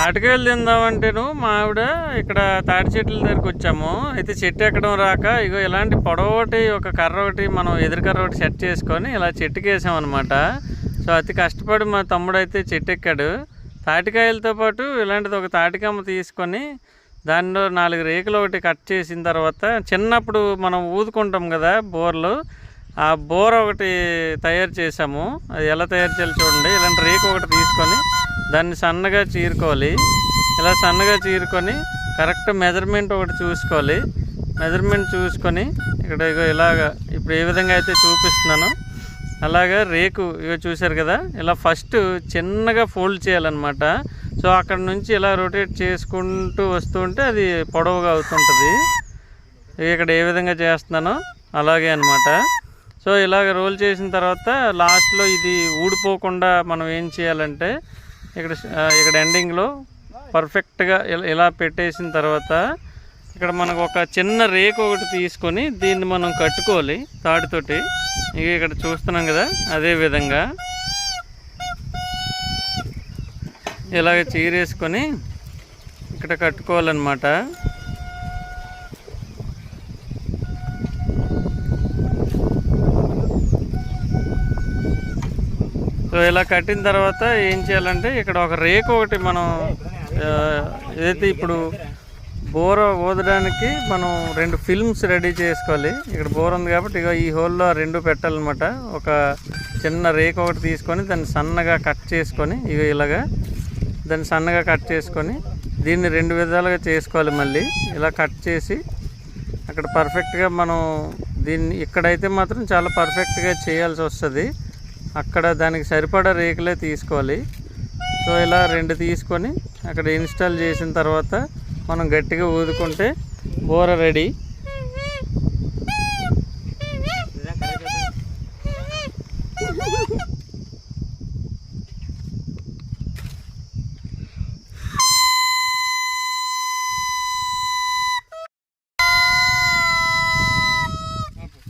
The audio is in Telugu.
తాటికాయలు తిందామంటేను మా ఆవిడ ఇక్కడ తాటి చెట్ల దగ్గరికి వచ్చాము. అయితే చెట్టు ఎక్కడం రాక ఇగో ఇలాంటి పొడవటి ఒక కర్ర ఒకటి మనం ఎదురు కర్ర ఒకటి సెట్ చేసుకొని ఇలా చెట్టుకి వేసామన్నమాట. సో అతి కష్టపడి మా తమ్ముడు అయితే చెట్టు ఎక్కాడు. తాటికాయలతో పాటు ఇలాంటిది ఒక తాటికమ్మ తీసుకొని దానిలో 4 రేకులు ఒకటి కట్ చేసిన తర్వాత చిన్నప్పుడు మనం ఊదుకుంటాం కదా బోర్లు, ఆ బోర్ ఒకటి తయారు చేసాము. అది ఎలా తయారు చేయాలి చూడండి. ఇలాంటి రేకు ఒకటి తీసుకొని దాన్ని సన్నగా చీరుకోవాలి. ఇలా సన్నగా చీరుకొని కరెక్ట్ మెజర్మెంట్ ఒకటి చూసుకోవాలి. మెజర్మెంట్ చూసుకొని ఇక్కడ ఇగో ఇలాగా ఇప్పుడు ఏ విధంగా అయితే చూపిస్తున్నానో అలాగా రేకు ఇగో చూశారు కదా, ఇలా ఫస్ట్ చిన్నగా ఫోల్డ్ చేయాలన్నమాట. సో అక్కడ నుంచి ఇలా రొటేట్ చేసుకుంటూ వస్తుంటే అది పొడవుగా అవుతుంటుంది. ఇక్కడ ఏ విధంగా చేస్తున్నానో అలాగే అనమాట. సో ఇలాగ రోల్ చేసిన తర్వాత లాస్ట్లో ఇది ఊడిపోకుండా మనం ఏం చేయాలంటే ఇక్కడ ఎండింగ్లో పర్ఫెక్ట్గా ఇలా పెట్టేసిన తర్వాత ఇక్కడ మనకు ఒక చిన్న రేకు ఒకటి తీసుకొని దీన్ని మనం కట్టుకోవాలి తాడుతోటి. ఇక్కడ చూస్తున్నాం కదా, అదే విధంగా ఇలాగ చీరేసుకొని ఇక్కడ కట్టుకోవాలన్నమాట. సో ఇలా కట్టిన తర్వాత ఏం చేయాలంటే ఇక్కడ ఒక రేకు ఒకటి మనం ఏదైతే ఇప్పుడు బోర ఊదడానికి మనం 2 ఫిల్మ్స్ రెడీ చేసుకోవాలి. ఇక్కడ బోర్ ఉంది కాబట్టి ఇక ఈ హోల్లో 2 పెట్టాలన్నమాట. ఒక చిన్న రేకు ఒకటి తీసుకొని దాన్ని సన్నగా కట్ చేసుకొని ఇలాగా దాన్ని సన్నగా కట్ చేసుకొని దీన్ని 2 విధాలుగా చేసుకోవాలి. మళ్ళీ ఇలా కట్ చేసి అక్కడ పర్ఫెక్ట్గా మనం దీన్ని ఇక్కడైతే మాత్రం చాలా పర్ఫెక్ట్గా చేయాల్సి వస్తుంది. అక్కడ దానికి సరిపడా రేకులే తీసుకోవాలి. సో ఇలా 2 తీసుకొని అక్కడ ఇన్స్టాల్ చేసిన తర్వాత మనం గట్టిగా ఊదుకుంటే బోర రెడీ.